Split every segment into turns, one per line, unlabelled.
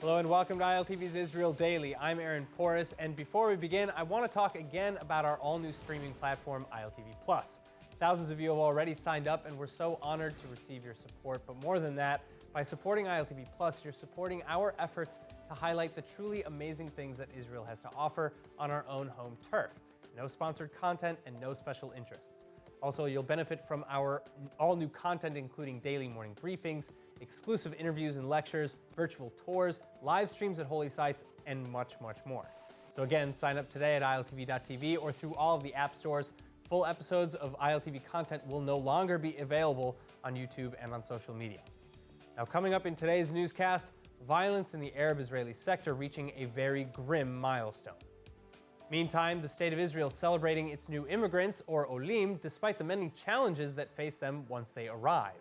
Hello and welcome to ILTV's Israel Daily. I'm Aaron Porras, and before we begin, I want to talk again about our all-new streaming platform, ILTV+. Thousands of you have already signed up, and we're so honored to receive your support. But more than that, by supporting ILTV+, you're supporting our efforts to highlight the truly amazing things that Israel has to offer on our own home turf. No sponsored content and no special interests. Also, you'll benefit from our all-new content, including daily morning briefings, exclusive interviews and lectures, virtual tours, live streams at holy sites, and much, much more. So again, sign up today at ILTV.tv or through all of the app stores. Full episodes of ILTV content will no longer be available on YouTube and on social media. Now, coming up in today's newscast, violence in the Arab-Israeli sector reaching a very grim milestone. Meantime, the State of Israel celebrating its new immigrants, or olim, despite the many challenges that face them once they arrive.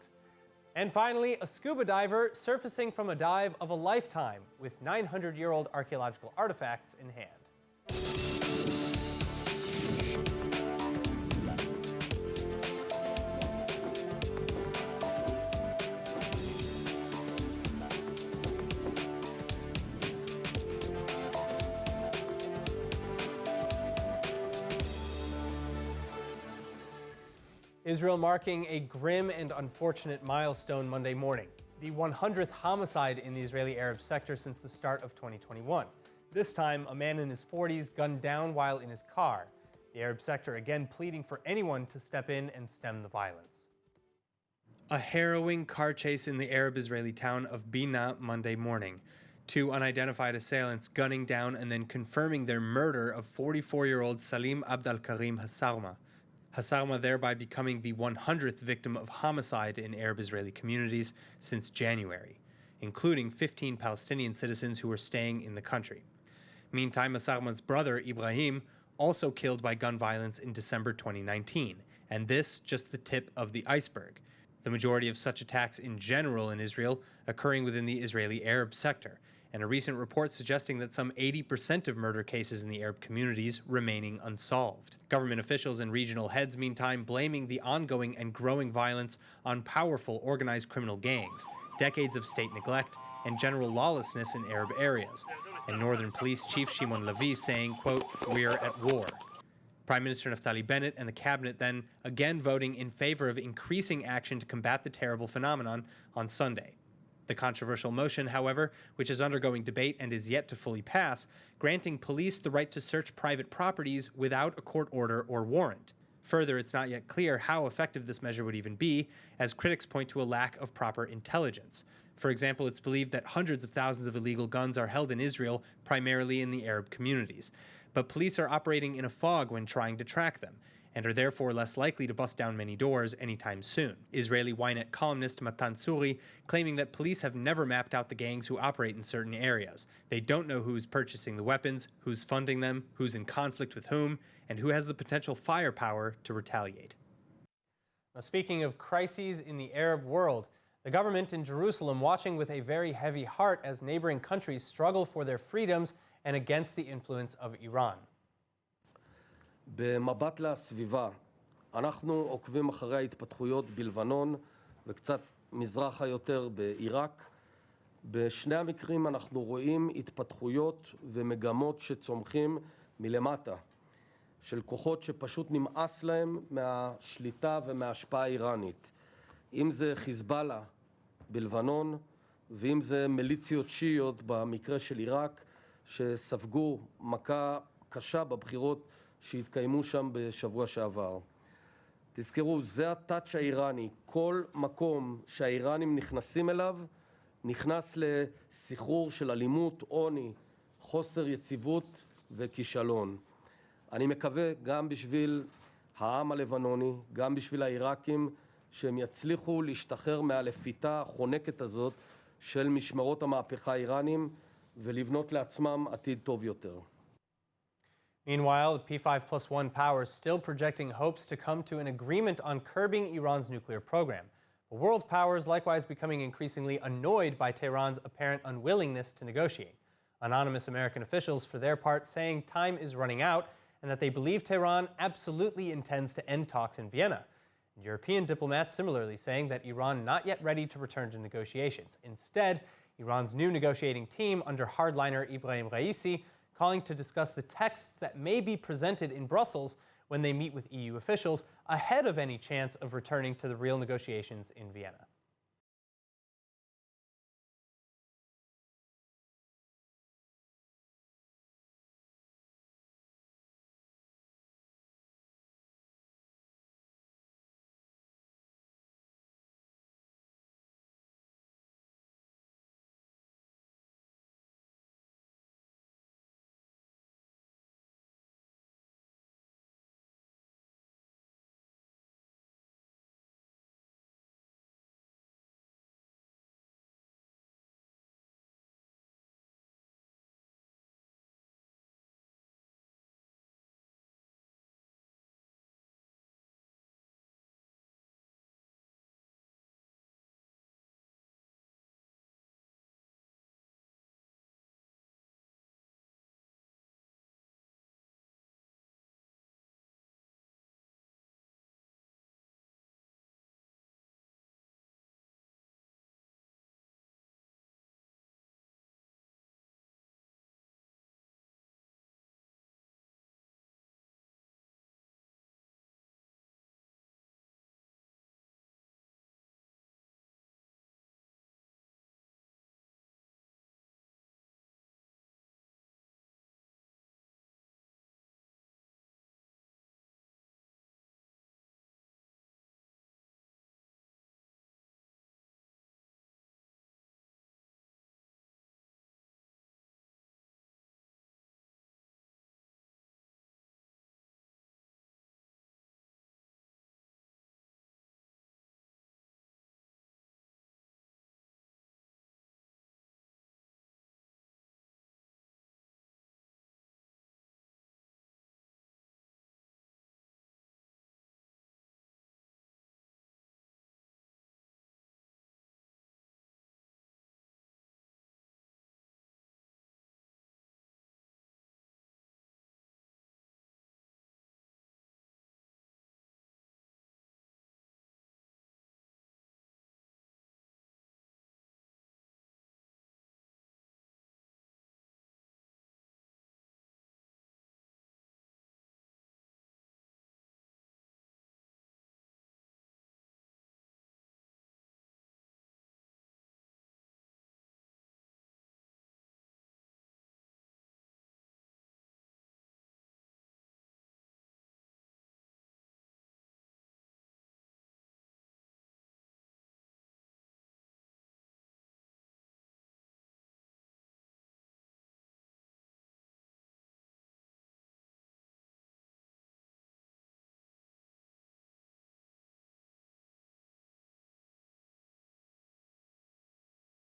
And finally, a scuba diver surfacing from a dive of a lifetime with 900-year-old archaeological artifacts in hand. Israel marking a grim and unfortunate milestone Monday morning, the 100th homicide in the Israeli Arab sector since the start of 2021. This time, a man in his 40s gunned down while in his car. The Arab sector again pleading for anyone to step in and stem the violence. A harrowing car chase in the Arab-Israeli town of Bina Monday morning. Two unidentified assailants gunning down and then confirming their murder of 44-year-old Salim Abdel-Karim Hasarma. Hasarma thereby becoming the 100th victim of homicide in Arab-Israeli communities since January, including 15 Palestinian citizens who were staying in the country. Meantime, Hasarma's brother, Ibrahim, also killed by gun violence in December 2019, and this just the tip of the iceberg. The majority of such attacks in general in Israel occurring within the Israeli Arab sector, and a recent report suggesting that some 80% of murder cases in the Arab communities remaining unsolved. Government officials and regional heads, meantime, blaming the ongoing and growing violence on powerful organized criminal gangs, decades of state neglect, and general lawlessness in Arab areas. And Northern Police Chief Shimon Levi saying, quote, "We're at war." Prime Minister Naftali Bennett and the cabinet then again voting in favor of increasing action to combat the terrible phenomenon on Sunday. The controversial motion, however, which is undergoing debate and is yet to fully pass, granting police the right to search private properties without a court order or warrant. Further, it's not yet clear how effective this measure would even be, as critics point to a lack of proper intelligence. For example, it's believed that hundreds of thousands of illegal guns are held in Israel, primarily in the Arab communities. But police are operating in a fog when trying to track them, and are therefore less likely to bust down many doors anytime soon. Israeli Ynet columnist Matan Suri claiming that police have never mapped out the gangs who operate in certain areas. They don't know who's purchasing the weapons, who's funding them, who's in conflict with whom, and who has the potential firepower to retaliate. Now, speaking of crises in the Arab world, the government in Jerusalem watching with a very heavy heart as neighboring countries struggle for their freedoms and against the influence of Iran.
במבט לסביבה, אנחנו עוקבים אחרי ההתפתחויות בלבנון וקצת מזרחה יותר בעיראק. בשני המקרים אנחנו רואים התפתחויות ומגמות שצומחים מלמטה, של כוחות שפשוט נמאס להם מהשליטה ומההשפעה האיראנית. אם זה חיזבאללה בלבנון, ואם זה מיליציות שיעיות במקרה של עיראק, שספגו מכה קשה בבחירות שהתקיימו שם בשבוע שעבר. תזכרו, זה הטאץ' האיראני. כל מקום שהאיראנים נכנסים אליו, נכנס לסחרור של אלימות, עוני, חוסר יציבות וכישלון. אני מקווה גם בשביל העם הלבנוני, גם בשביל העיראקים, שהם יצליחו להשתחרר מהלפיתה החונקת הזאת של משמרות המהפכה האיראנים, ולבנות לעצמם עתיד טוב יותר.
Meanwhile, the P5+1 powers still projecting hopes to come to an agreement on curbing Iran's nuclear program. But world powers likewise becoming increasingly annoyed by Tehran's apparent unwillingness to negotiate. Anonymous American officials, for their part, saying time is running out and that they believe Tehran absolutely intends to end talks in Vienna. European diplomats similarly saying that Iran not yet ready to return to negotiations. Instead, Iran's new negotiating team under hardliner Ibrahim Raisi calling to discuss the texts that may be presented in Brussels when they meet with EU officials ahead of any chance of returning to the real negotiations in Vienna.